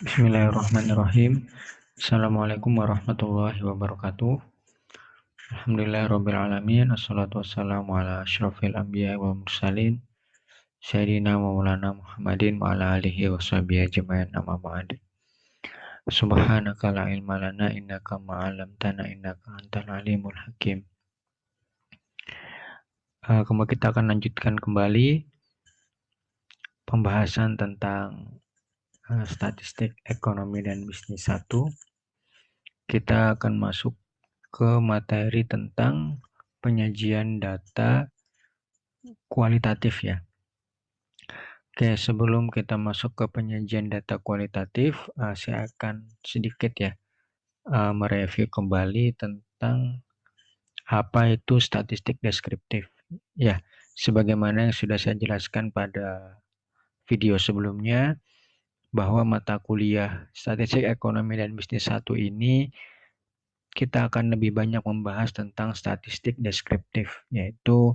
Bismillahirrahmanirrahim. Assalamualaikum warahmatullahi wabarakatuh. Alhamdulillahirrabbilalamin. Assalatu wassalamu ala asyrafil anbiya wa mursalin. Sayyidina wa maulana Muhammadin wa ala alihi wa sahbihi ajma'in amma ba'd. Subhanaka la ilma lana innaka ma'alamtana innaka antal alimul hakim. Kemudian kita akan lanjutkan kembali pembahasan tentang statistik ekonomi dan bisnis 1. Kita akan masuk ke materi tentang penyajian data kualitatif ya. Oke, sebelum kita masuk ke penyajian data kualitatif, saya akan sedikit ya mereview kembali tentang apa itu statistik deskriptif. Ya, sebagaimana yang sudah saya jelaskan pada video sebelumnya, bahwa mata kuliah statistik ekonomi dan bisnis 1 ini kita akan lebih banyak membahas tentang statistik deskriptif, yaitu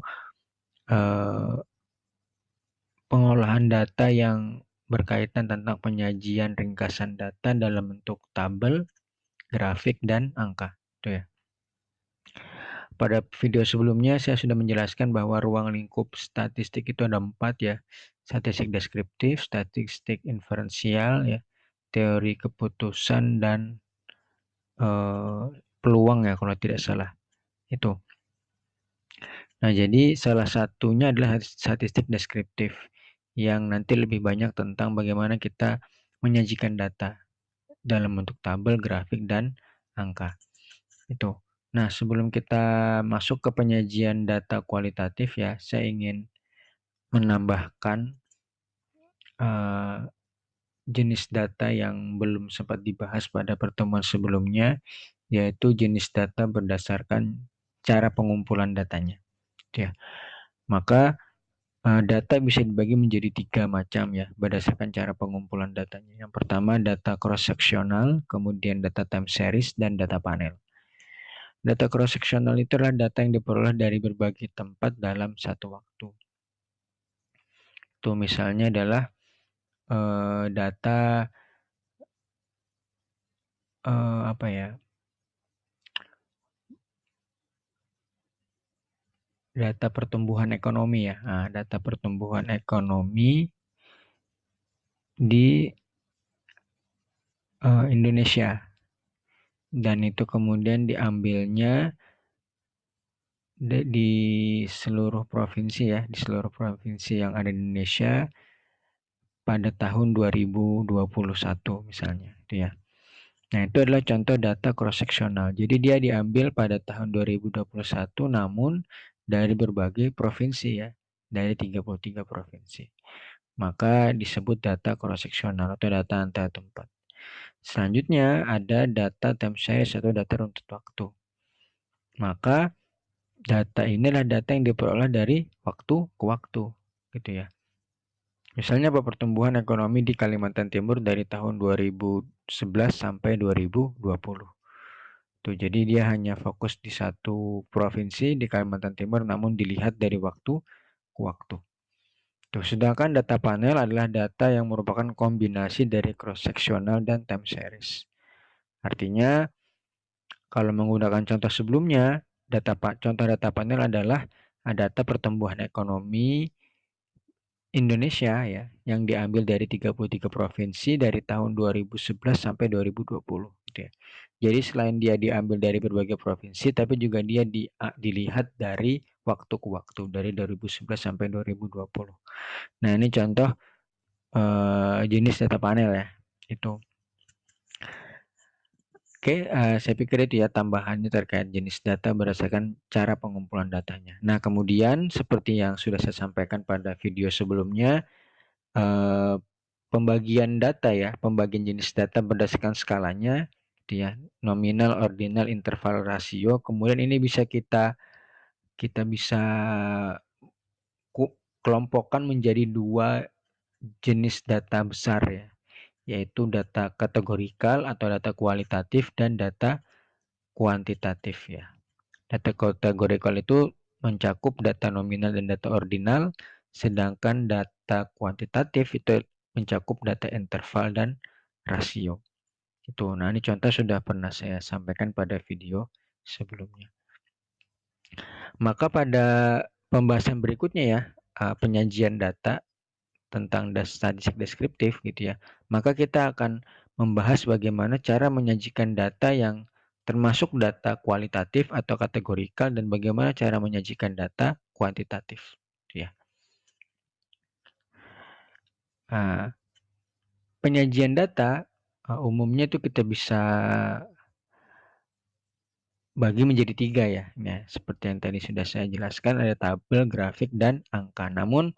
pengolahan data yang berkaitan tentang penyajian ringkasan data dalam bentuk tabel, grafik, dan angka. Itu ya. Pada video sebelumnya saya sudah menjelaskan bahwa ruang lingkup statistik itu ada 4 ya. Statistik deskriptif, statistik inferensial, ya, teori keputusan, dan peluang ya kalau tidak salah. Itu. Nah, jadi salah satunya adalah statistik deskriptif yang nanti lebih banyak tentang bagaimana kita menyajikan data dalam bentuk tabel, grafik, dan angka. Itu. Nah, sebelum kita masuk ke penyajian data kualitatif ya, saya ingin menambahkan jenis data yang belum sempat dibahas pada pertemuan sebelumnya, yaitu jenis data berdasarkan cara pengumpulan datanya. Ya. Maka data bisa dibagi menjadi 3 macam ya, berdasarkan cara pengumpulan datanya. Yang pertama data cross-sectional, kemudian data time series, dan data panel. Data cross-sectional itu adalah data yang diperoleh dari berbagai tempat dalam satu waktu. Itu misalnya adalah data data pertumbuhan ekonomi ya. Nah, data pertumbuhan ekonomi di Indonesia, dan itu kemudian diambilnya di seluruh provinsi ya, di seluruh provinsi yang ada di Indonesia pada tahun 2021 misalnya, itu ya. Nah, itu adalah contoh data cross-sectional. Jadi dia diambil pada tahun 2021 namun dari berbagai provinsi ya, dari 33 provinsi. Maka disebut data cross-sectional atau data antar tempat. Selanjutnya ada data time series atau data runtut waktu. Maka data inilah data yang diperoleh dari waktu ke waktu, gitu ya. Misalnya pertumbuhan ekonomi di Kalimantan Timur dari tahun 2011 sampai 2020. Tuh, jadi dia hanya fokus di satu provinsi di Kalimantan Timur namun dilihat dari waktu ke waktu. Tuh, sedangkan data panel adalah data yang merupakan kombinasi dari cross-sectional dan time series. Artinya, kalau menggunakan contoh sebelumnya, contoh data panel adalah data pertumbuhan ekonomi Indonesia ya, yang diambil dari 33 provinsi dari tahun 2011 sampai 2020 gitu ya. Jadi selain dia diambil dari berbagai provinsi, tapi juga dia dilihat dari waktu ke waktu, dari 2011 sampai 2020. Nah, ini contoh jenis data panel ya, itu. Oke, saya pikir itu ya tambahannya terkait jenis data berdasarkan cara pengumpulan datanya. Nah, kemudian seperti yang sudah saya sampaikan pada video sebelumnya, pembagian data ya, pembagian jenis data berdasarkan skalanya, gitu ya, nominal, ordinal, interval, rasio. Kemudian ini bisa kita bisa kelompokkan menjadi 2 jenis data besar ya, yaitu data kategorikal atau data kualitatif dan data kuantitatif ya. Data kategorikal itu mencakup data nominal dan data ordinal, sedangkan data kuantitatif itu mencakup data interval dan rasio. Itu. Nah, ini contoh sudah pernah saya sampaikan pada video sebelumnya. Maka pada pembahasan berikutnya ya, penyajian data tentang statistik deskriptif gitu ya. Maka kita akan membahas bagaimana cara menyajikan data yang termasuk data kualitatif atau kategorikal dan bagaimana cara menyajikan data kuantitatif ya. Nah, penyajian data umumnya itu kita bisa bagi menjadi 3 ya. Nah, seperti yang tadi sudah saya jelaskan ada tabel, grafik, dan angka. Namun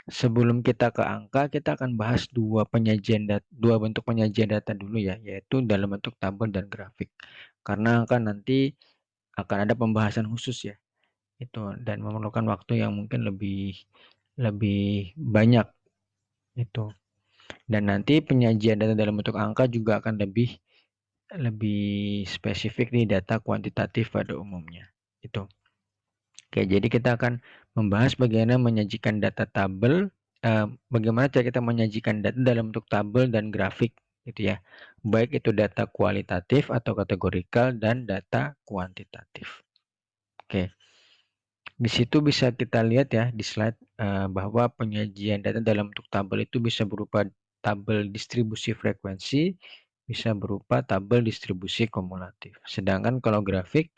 sebelum kita ke angka, kita akan bahas dua bentuk penyajian data dulu ya, yaitu dalam bentuk tabel dan grafik. Karena akan nanti akan ada pembahasan khusus ya, itu dan memerlukan waktu yang mungkin lebih banyak itu. Dan nanti penyajian data dalam bentuk angka juga akan lebih spesifik nih data kuantitatif pada umumnya. Itu. Oke, jadi kita akan membahas bagaimana menyajikan data tabel, bagaimana cara kita menyajikan data dalam bentuk tabel dan grafik, gitu ya. Baik itu data kualitatif atau kategorikal dan data kuantitatif. Oke, di situ bisa kita lihat ya di slide bahwa penyajian data dalam bentuk tabel itu bisa berupa tabel distribusi frekuensi, bisa berupa tabel distribusi kumulatif. Sedangkan kalau grafik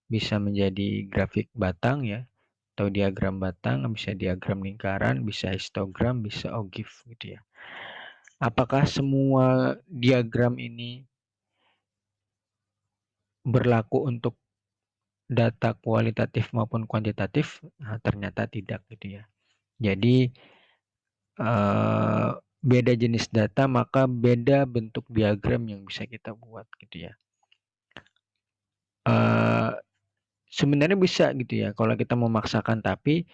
bisa menjadi grafik batang ya, atau diagram batang, bisa diagram lingkaran, bisa histogram, bisa OGIF gitu ya. Apakah semua diagram ini berlaku untuk data kualitatif maupun kuantitatif? Nah, ternyata tidak gitu ya. Jadi beda jenis data maka beda bentuk diagram yang bisa kita buat gitu ya. Sebenarnya bisa gitu ya kalau kita memaksakan, tapi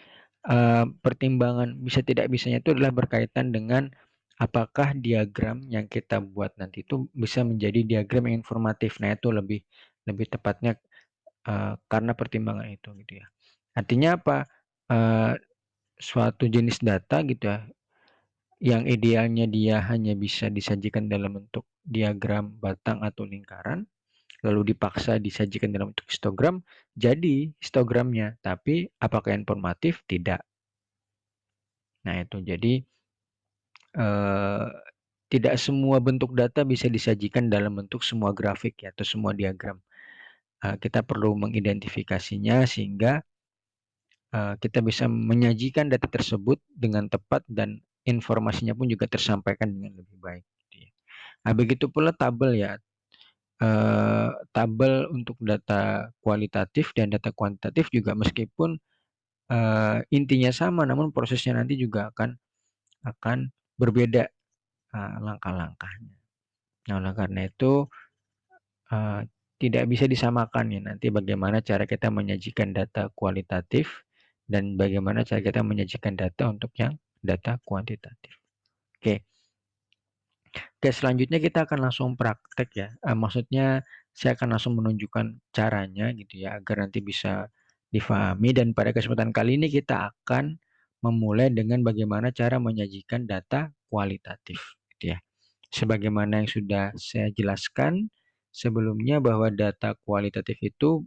pertimbangan bisa tidak bisanya itu adalah berkaitan dengan apakah diagram yang kita buat nanti itu bisa menjadi diagram yang informatif. Nah, itu lebih tepatnya karena pertimbangan itu gitu ya. Artinya apa? Suatu jenis data gitu ya, yang idealnya dia hanya bisa disajikan dalam bentuk diagram batang atau lingkaran, lalu dipaksa disajikan dalam bentuk histogram, jadi histogramnya, tapi apakah informatif? Tidak. Nah, itu jadi tidak semua bentuk data bisa disajikan dalam bentuk semua grafik ya, atau semua diagram. Kita perlu mengidentifikasinya sehingga kita bisa menyajikan data tersebut dengan tepat dan informasinya pun juga tersampaikan dengan lebih baik. Gitu ya. Nah, begitu pula tabel ya. Tabel untuk data kualitatif dan data kuantitatif juga meskipun intinya sama, namun prosesnya nanti juga akan berbeda langkah-langkahnya. Nah, oleh karena itu tidak bisa disamakan ya nanti bagaimana cara kita menyajikan data kualitatif dan bagaimana cara kita menyajikan data untuk yang data kuantitatif. Oke. Oke, selanjutnya kita akan langsung praktek ya. Maksudnya saya akan langsung menunjukkan caranya gitu ya agar nanti bisa difahami, dan pada kesempatan kali ini kita akan memulai dengan bagaimana cara menyajikan data kualitatif gitu ya. Sebagaimana yang sudah saya jelaskan sebelumnya bahwa data kualitatif itu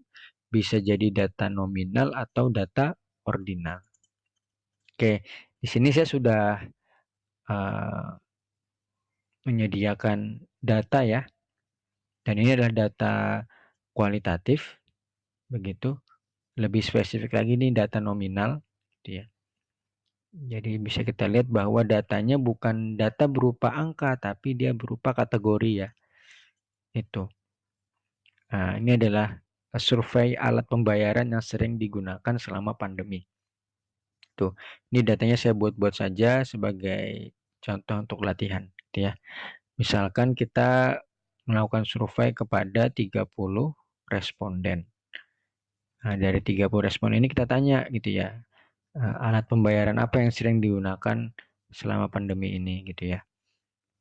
bisa jadi data nominal atau data ordinal. Oke, di sini saya sudah uh, menyediakan data ya, dan ini adalah data kualitatif, begitu. Lebih spesifik lagi ini data nominal, gitu ya. Jadi bisa kita lihat bahwa datanya bukan data berupa angka, tapi dia berupa kategori ya. Itu. Nah, ini adalah survei alat pembayaran yang sering digunakan selama pandemi. Tuh, ini datanya saya buat-buat saja sebagai contoh untuk latihan, gitu ya. Misalkan kita melakukan survei kepada 30 responden. Nah, dari 30 respon ini kita tanya gitu ya, alat pembayaran apa yang sering digunakan selama pandemi ini gitu ya.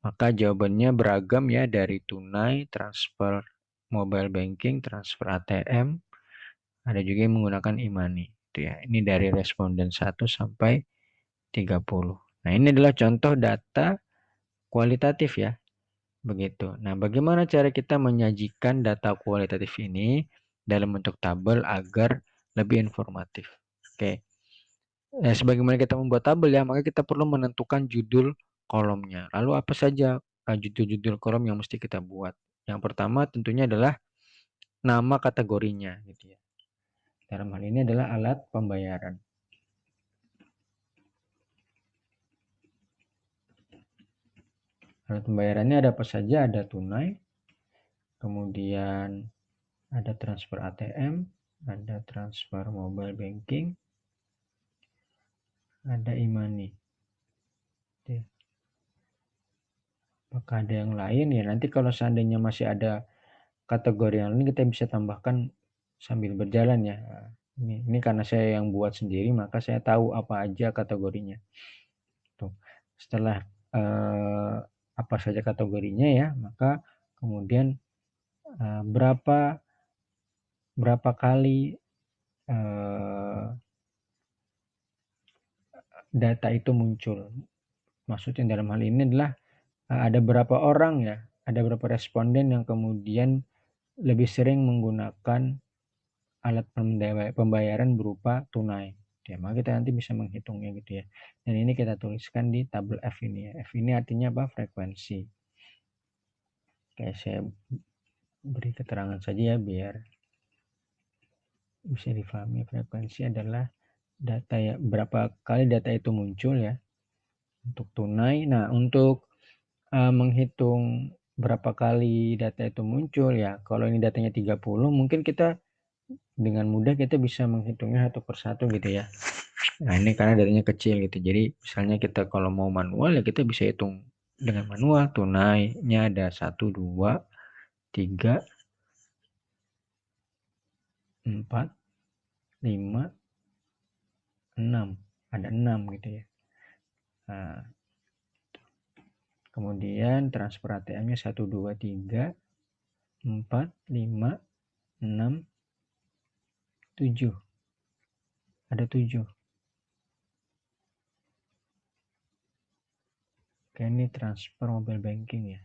Maka jawabannya beragam ya, dari tunai, transfer mobile banking, transfer ATM, ada juga yang menggunakan e-money gitu ya. Ini dari responden 1 sampai 30. Nah, ini adalah contoh data kualitatif ya. Begitu. Nah, bagaimana cara kita menyajikan data kualitatif ini dalam bentuk tabel agar lebih informatif? Oke. Nah, sebagaimana kita membuat tabel ya, maka kita perlu menentukan judul kolomnya. Lalu apa saja judul-judul kolom yang mesti kita buat? Yang pertama tentunya adalah nama kategorinya gitu ya. Dalam hal ini adalah alat pembayaran. Alat pembayarannya ada apa saja? Ada tunai, kemudian ada transfer ATM, ada transfer mobile banking, ada e-money. Apakah ada yang lain ya? Nanti kalau seandainya masih ada kategori yang lain kita bisa tambahkan sambil berjalan ya. Ini karena saya yang buat sendiri maka saya tahu apa aja kategorinya. Tuh. Setelah apa saja kategorinya ya, maka kemudian berapa kali data itu muncul. Maksudnya dalam hal ini adalah ada berapa orang ya, ada berapa responden yang kemudian lebih sering menggunakan alat pembayaran berupa tunai. Ya, maka kita nanti bisa menghitungnya gitu ya. Dan ini kita tuliskan di tabel F ini ya. F ini artinya apa? Frekuensi. Oke, saya beri keterangan saja ya biar bisa difahami. Frekuensi adalah data ya, berapa kali data itu muncul ya untuk tunai. Nah, untuk menghitung berapa kali data itu muncul ya, kalau ini datanya 30, mungkin kita dengan mudah kita bisa menghitungnya satu persatu gitu ya. Nah, ini karena datanya kecil gitu. Jadi misalnya kita kalau mau manual ya kita bisa hitung dengan manual. Tunainya ada 1, 2, 3, 4, 5, 6. Ada 6 gitu ya. Nah, kemudian transfer ATM-nya 1, 2, 3, 4, 5, 6, 7. Ada 7. Oke, ini transfer mobile banking ya.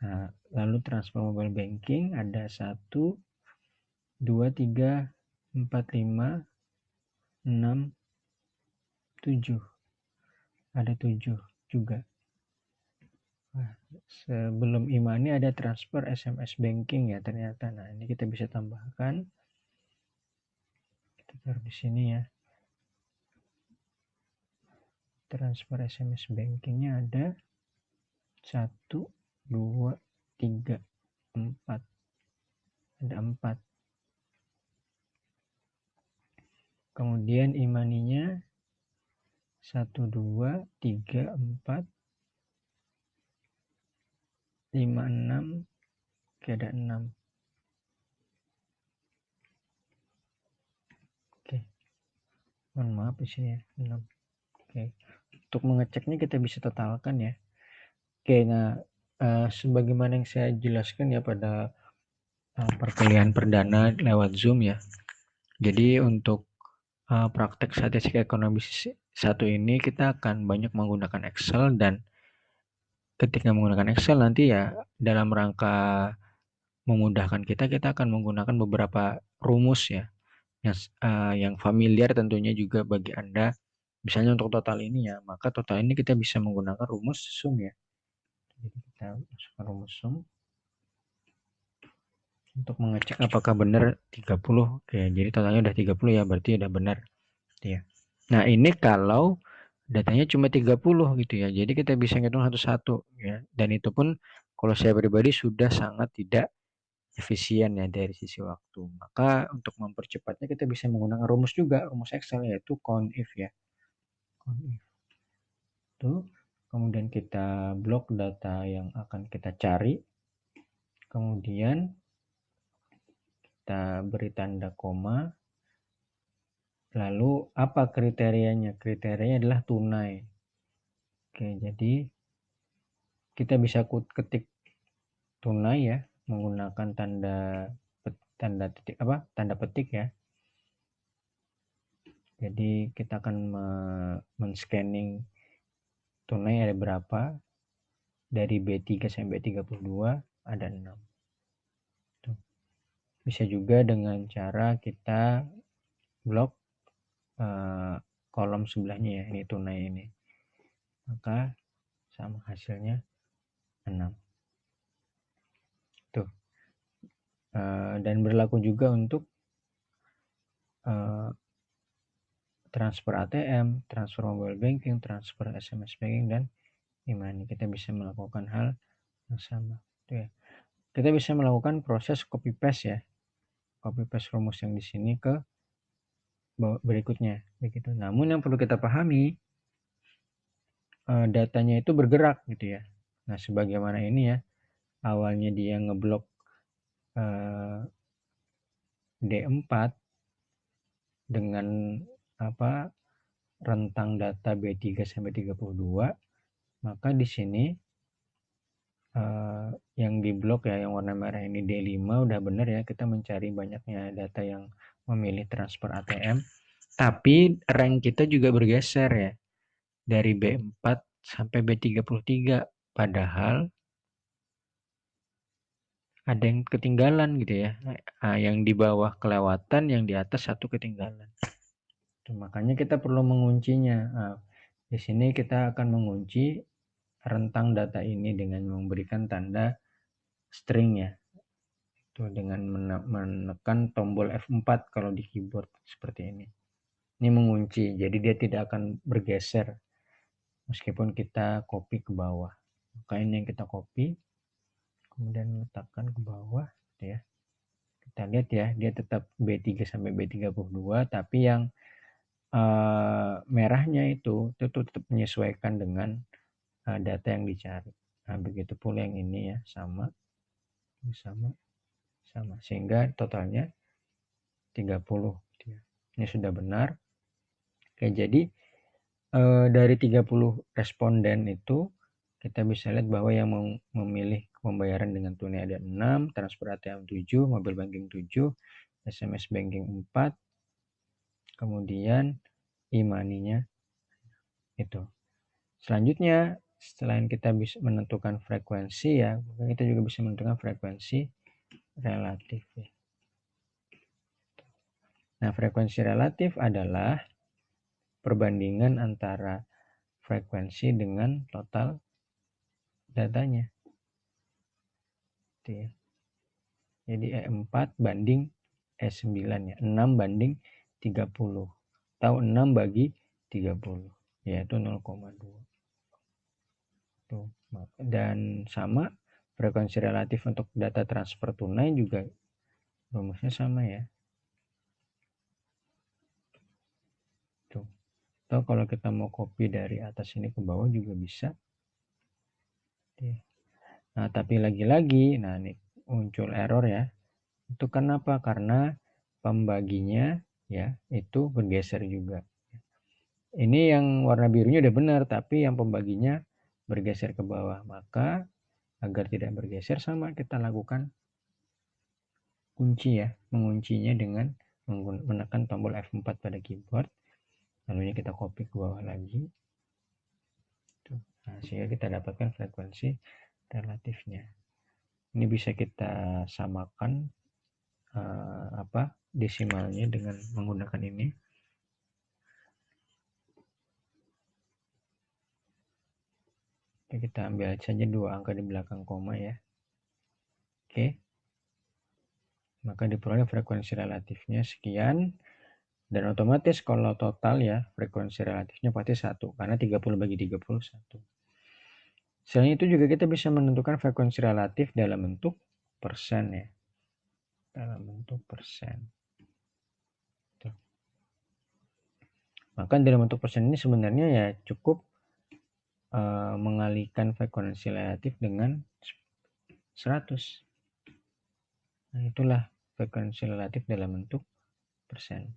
Nah, lalu transfer mobile banking ada 1, 2, 3, 4, 5, 6, 7. Ada 7 juga. Nah, sebelum e-money ada transfer SMS banking ya ternyata. Nah, ini kita bisa tambahkan. Kita taruh di sini ya. Transfer SMS bankingnya ada 1, 2, 3, 4. Ada 4. Kemudian e-money-nya 1, 2, 3, 4, 5, 6. Oke, ada 6. Oke. Mohon maaf di sini ya, 6. Oke. Untuk mengeceknya kita bisa totalkan ya. Oke, nah sebagaimana yang saya jelaskan ya pada perkuliahan perdana lewat Zoom ya. Jadi untuk praktek statistik ekonomi 1 ini kita akan banyak menggunakan Excel, dan ketika menggunakan Excel nanti ya dalam rangka memudahkan kita akan menggunakan beberapa rumus ya yang familiar tentunya juga bagi Anda. Misalnya untuk total ini ya, maka total ini kita bisa menggunakan rumus sum ya. Jadi kita masukkan rumus sum untuk mengecek apakah benar 30. Oke, jadi totalnya udah 30 ya, berarti udah benar ya. Nah, ini kalau datanya cuma 30 gitu ya. Jadi kita bisa ngitung satu-satu ya. Dan itu pun kalau saya pribadi sudah sangat tidak efisien ya dari sisi waktu. Maka untuk mempercepatnya kita bisa menggunakan rumus juga, rumus Excel, yaitu CONIF ya. CONIF. Tuh. Kemudian kita blok data yang akan kita cari. Kemudian kita beri tanda koma. Lalu apa kriterianya? Kriterianya adalah tunai. Oke, jadi kita bisa ketik tunai ya menggunakan tanda petik ya. Jadi kita akan men-scanning tunai ada berapa, dari B3 sampai B32 ada 6. Tuh. Bisa juga dengan cara kita blok kolom sebelahnya ya, ini tunai ini. Maka sama hasilnya 6. Tuh. Dan berlaku juga untuk transfer ATM, transfer mobile banking, transfer SMS banking, dan e-money. Kita bisa melakukan hal yang sama. Tuh ya. Kita bisa melakukan proses copy paste ya. Copy paste rumus yang di sini ke berikutnya begitu. Namun yang perlu kita pahami, datanya itu bergerak gitu ya. Nah, sebagaimana ini ya, awalnya dia ngeblok D4 dengan rentang data B3 sampai 32, maka di sini yang di blok ya, yang warna merah ini D5 udah benar ya, kita mencari banyaknya data yang memilih transfer ATM, tapi rank kita juga bergeser ya, dari B4 sampai B33, padahal ada yang ketinggalan gitu ya. Yang di bawah kelewatan, yang di atas satu ketinggalan. Makanya kita perlu menguncinya. Di sini kita akan mengunci rentang data ini dengan memberikan tanda string ya. Itu dengan menekan tombol F4 kalau di keyboard seperti ini. Ini mengunci, jadi dia tidak akan bergeser meskipun kita copy ke bawah. Maka ini yang kita copy, kemudian letakkan ke bawah gitu ya. Kita lihat ya, dia tetap B3 sampai B32, tapi yang merahnya itu tetap menyesuaikan dengan data yang dicari. Nah, begitu pula yang ini ya, sama, sehingga totalnya 30. Ini sudah benar. Oke, jadi dari 30 responden itu kita bisa lihat bahwa yang memilih pembayaran dengan tunai ada 6, transfer ATM 7, mobile banking 7, SMS banking 4, kemudian e-money-nya itu. Selanjutnya, selain kita bisa menentukan frekuensi ya, kita juga bisa menentukan frekuensi relatif ya. Nah, frekuensi relatif adalah perbandingan antara frekuensi dengan total datanya. Itu ya. Jadi E4 banding E9 ya. 6 banding 30. Atau 6 bagi 30. Yaitu 0,2. Tuh. Dan sama frekuensi relatif untuk data transfer tunai juga rumusnya sama ya. Tuh. Atau kalau kita mau copy dari atas ini ke bawah juga bisa. Nah, tapi lagi-lagi, nah ini muncul error ya. Itu kenapa? Karena pembaginya ya itu bergeser juga. Ini yang warna birunya udah benar, tapi yang pembaginya bergeser ke bawah. Maka agar tidak bergeser sama kita lakukan kunci ya, menguncinya dengan menekan tombol F4 pada keyboard. Lalu ini kita copy ke bawah lagi. Nah, sehingga kita dapatkan frekuensi relatifnya. Ini bisa kita samakan desimalnya dengan menggunakan ini. Oke, kita ambil saja 2 angka di belakang koma ya. Oke. Maka diperoleh frekuensi relatifnya sekian. Dan otomatis kalau total ya, frekuensi relatifnya pasti 1. Karena 30 bagi 30, 1. Selain itu juga kita bisa menentukan frekuensi relatif dalam bentuk persen ya. Dalam bentuk persen. Tuh. Maka dalam bentuk persen ini sebenarnya ya cukup mengalihkan frekuensi relatif dengan 100. Nah, itulah frekuensi relatif dalam bentuk persen.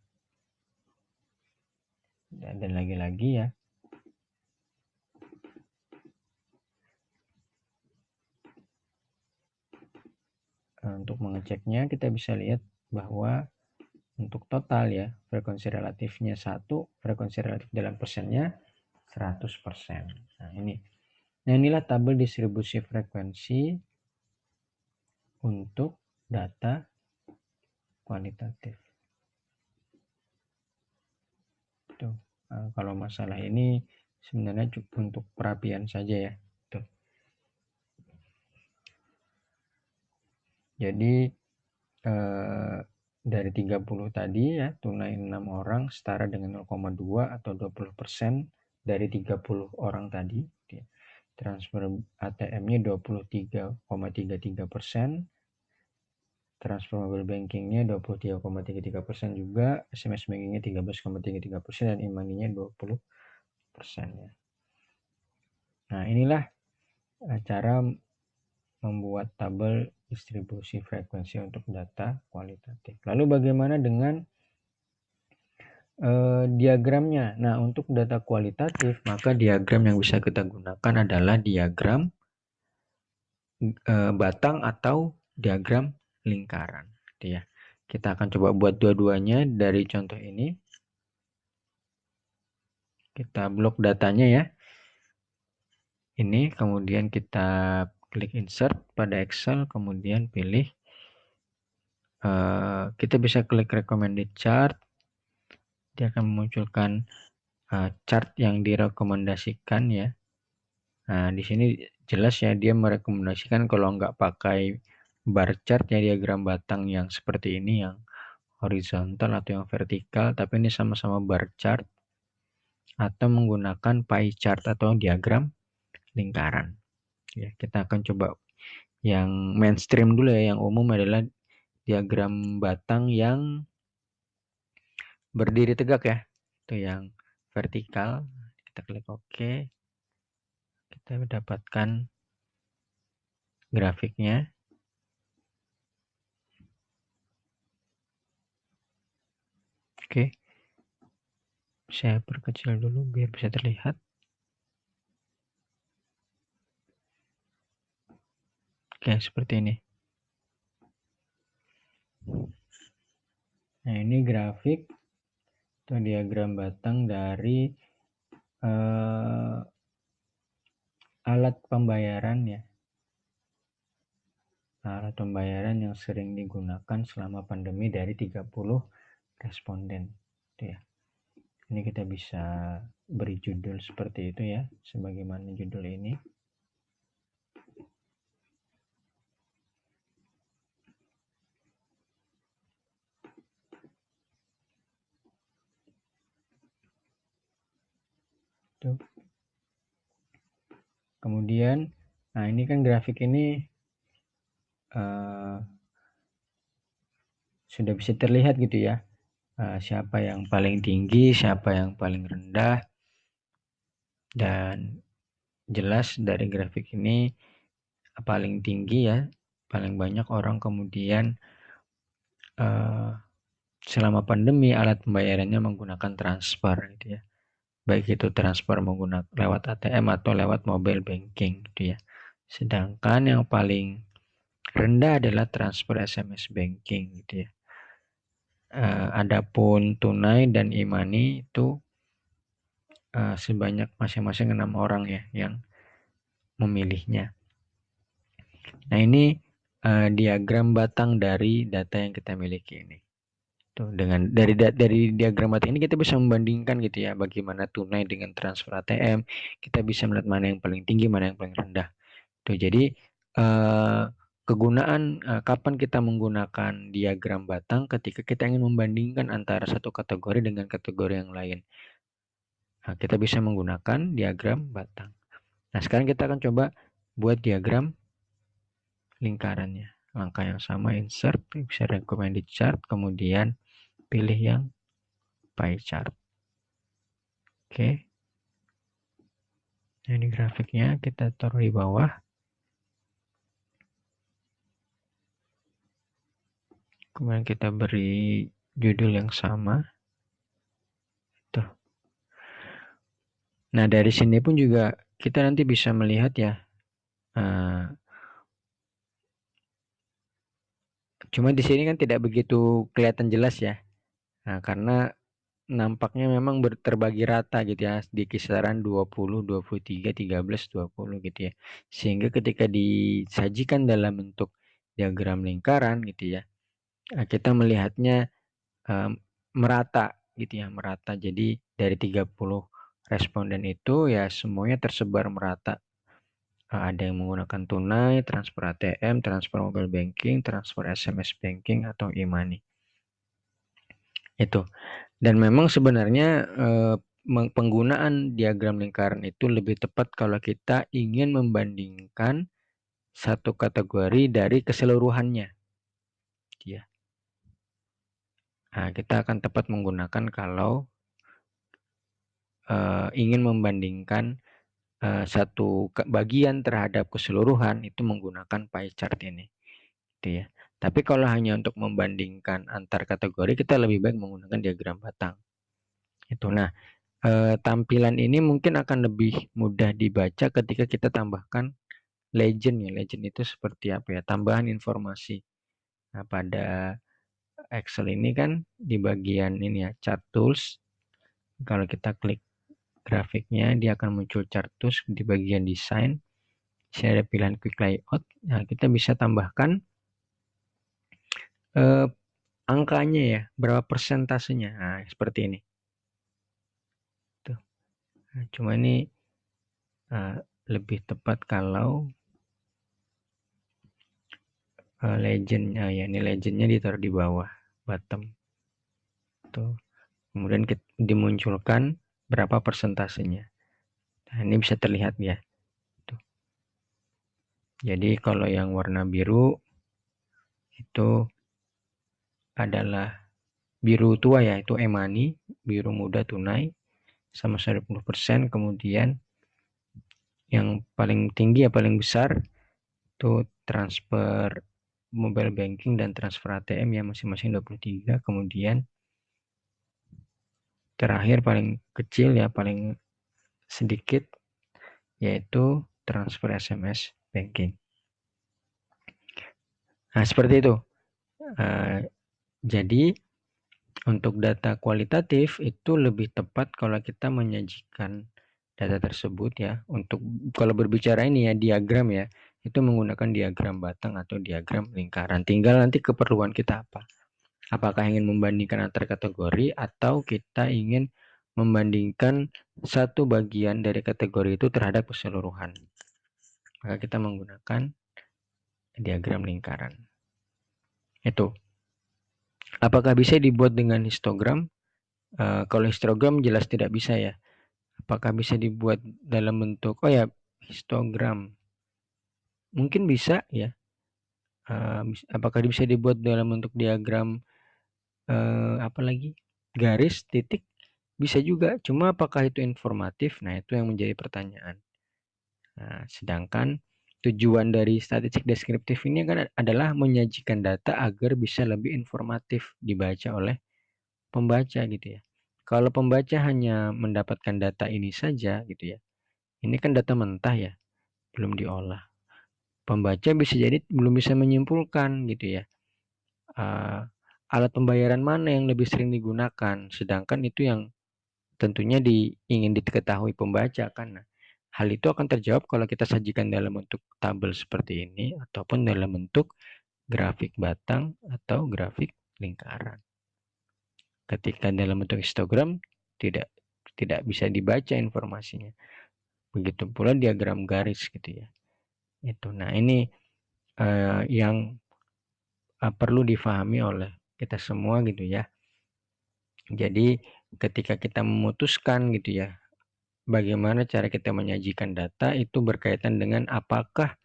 Dan lagi-lagi ya, untuk mengeceknya kita bisa lihat bahwa untuk total ya, frekuensi relatifnya 1, frekuensi relatif dalam persennya 100%. Nah, ini. Nah, inilah tabel distribusi frekuensi untuk data kualitatif. Tuh. Nah, kalau masalah ini sebenarnya cukup untuk perapian saja ya. Tuh. Jadi dari 30 tadi ya, tunai 6 orang setara dengan 0,2 atau 20% dari 30 orang tadi. Transfer ATM-nya 23,33%, transfer mobile banking-nya 23,33% juga, SMS banking-nya 13,33%, dan e-money-nya 20% ya. Nah, inilah cara membuat tabel distribusi frekuensi untuk data kualitatif. Lalu bagaimana dengan diagramnya? Nah, untuk data kualitatif, maka diagram yang bisa kita gunakan adalah diagram batang atau diagram lingkaran. Gitu ya. Kita akan coba buat dua-duanya dari contoh ini. Kita blok datanya ya. Ini, kemudian kita klik insert pada Excel, kemudian pilih. Kita bisa klik recommended chart. Dia akan memunculkan chart yang direkomendasikan ya. Nah, di sini jelas ya dia merekomendasikan kalau nggak pakai bar chart ya, diagram batang yang seperti ini, yang horizontal atau yang vertikal, tapi ini sama-sama bar chart, atau menggunakan pie chart atau diagram lingkaran. Ya, kita akan coba yang mainstream dulu ya, yang umum adalah diagram batang yang berdiri tegak ya. Itu yang vertikal. Kita klik OK. Kita mendapatkan grafiknya. Oke. Saya perkecil dulu biar bisa terlihat. Oke, seperti ini. Nah, ini grafik atau diagram batang dari alat pembayaran ya. Alat pembayaran yang sering digunakan selama pandemi dari 30 responden. Itu ya. Ini kita bisa beri judul seperti itu ya, sebagaimana judul ini. Tuh. Kemudian, nah ini kan grafik ini sudah bisa terlihat gitu ya, siapa yang paling tinggi, siapa yang paling rendah, dan jelas dari grafik ini paling tinggi ya, paling banyak orang kemudian selama pandemi alat pembayarannya menggunakan transfer gitu ya, baik itu transfer menggunakan lewat ATM atau lewat mobile banking gitu ya. Sedangkan yang paling rendah adalah transfer SMS banking gitu ya. Adapun tunai dan e-money itu sebanyak masing-masing 6 orang ya yang memilihnya. Nah, ini diagram batang dari data yang kita miliki ini. Tuh, dengan dari diagram batang ini kita bisa membandingkan gitu ya, bagaimana tunai dengan transfer ATM. Kita bisa melihat mana yang paling tinggi, mana yang paling rendah. Tuh, jadi kegunaan kapan kita menggunakan diagram batang ketika kita ingin membandingkan antara satu kategori dengan kategori yang lain. Nah, kita bisa menggunakan diagram batang. Nah, sekarang kita akan coba buat diagram lingkarannya. Langkah yang sama, insert, bisa recommended chart, kemudian pilih yang pie chart. Oke. Nah, ini grafiknya kita taruh di bawah. Kemudian kita beri judul yang sama. Tuh. Nah, dari sini pun juga kita nanti bisa melihat ya. Cuma di sini kan tidak begitu kelihatan jelas ya. Nah, karena nampaknya memang terbagi rata gitu ya, di kisaran 20, 23, 13, 20 gitu ya. Sehingga ketika disajikan dalam bentuk diagram lingkaran gitu ya, kita melihatnya merata gitu ya, merata. Jadi dari 30 responden itu ya semuanya tersebar merata. Ada yang menggunakan tunai, transfer ATM, transfer mobile banking, transfer SMS banking, atau e-money. Itu. Dan memang sebenarnya penggunaan diagram lingkaran itu lebih tepat kalau kita ingin membandingkan satu kategori dari keseluruhannya. Ya. Nah, kita akan tepat menggunakan kalau ingin membandingkan satu bagian terhadap keseluruhan itu menggunakan pie chart ini. Gitu ya. Tapi kalau hanya untuk membandingkan antar kategori, kita lebih baik menggunakan diagram batang. Itu. Nah, tampilan ini mungkin akan lebih mudah dibaca ketika kita tambahkan legend ya. Legend itu seperti apa ya? Tambahan informasi. Nah, pada Excel ini kan di bagian ini ya, chart tools. Kalau kita klik grafiknya, dia akan muncul chart tools di bagian desain. Saya ada pilihan quick layout. Nah, kita bisa tambahkan angkanya ya, berapa persentasenya. Nah, seperti ini. Tuh. Nah, cuma ini lebih tepat kalau legend. Ya, ini legendnya ditaruh di bawah, bottom. Tuh. Kemudian dimunculkan berapa persentasenya. Nah, ini bisa terlihat ya. Tuh. Jadi kalau yang warna biru itu adalah biru tua ya, itu e-money, biru muda tunai sama 10%. Kemudian yang paling tinggi ya, paling besar itu transfer mobile banking dan transfer ATM ya, masing-masing 23. Kemudian terakhir paling kecil ya, paling sedikit, yaitu transfer SMS banking. Nah, seperti itu. Jadi untuk data kualitatif itu lebih tepat kalau kita menyajikan data tersebut ya. Untuk kalau berbicara ini ya, diagram ya, itu menggunakan diagram batang atau diagram lingkaran. Tinggal nanti keperluan kita apa. Apakah ingin membandingkan antar kategori atau kita ingin membandingkan satu bagian dari kategori itu terhadap keseluruhan. Maka kita menggunakan diagram lingkaran. Itu. Apakah bisa dibuat dengan histogram? Kalau histogram jelas tidak bisa ya. Apakah bisa dibuat dalam bentuk, histogram? Mungkin bisa ya. Apakah bisa dibuat dalam bentuk diagram garis, titik? Bisa juga. Cuma apakah itu informatif? Nah, itu yang menjadi pertanyaan. Nah, sedangkan tujuan dari statistik deskriptif ini kan adalah menyajikan data agar bisa lebih informatif dibaca oleh pembaca gitu ya. Kalau pembaca hanya mendapatkan data ini saja gitu ya. Ini kan data mentah ya, belum diolah. Pembaca bisa jadi belum bisa menyimpulkan gitu ya. Alat pembayaran mana yang lebih sering digunakan, sedangkan itu yang tentunya ingin diketahui pembaca kan. Nah, hal itu akan terjawab kalau kita sajikan dalam bentuk tabel seperti ini ataupun dalam bentuk grafik batang atau grafik lingkaran. Ketika dalam bentuk histogram tidak bisa dibaca informasinya. Begitu pula diagram garis gitu ya. Itu. Nah, ini yang perlu difahami oleh kita semua gitu ya. Jadi ketika kita memutuskan gitu ya, bagaimana cara kita menyajikan data itu berkaitan dengan apakah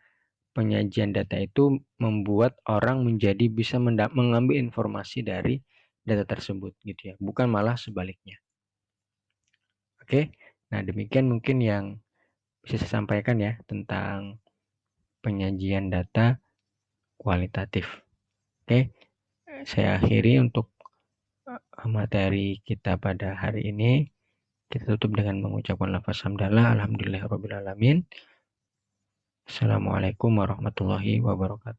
penyajian data itu membuat orang menjadi bisa mengambil informasi dari data tersebut gitu ya, bukan malah sebaliknya. Oke, nah demikian mungkin yang bisa saya sampaikan ya tentang penyajian data kualitatif. Oke, saya akhiri untuk materi kita pada hari ini. Kita tutup dengan mengucapkan lafaz hamdalah, alhamdulillahirabbil alamin. Assalamualaikum warahmatullahi wabarakatuh.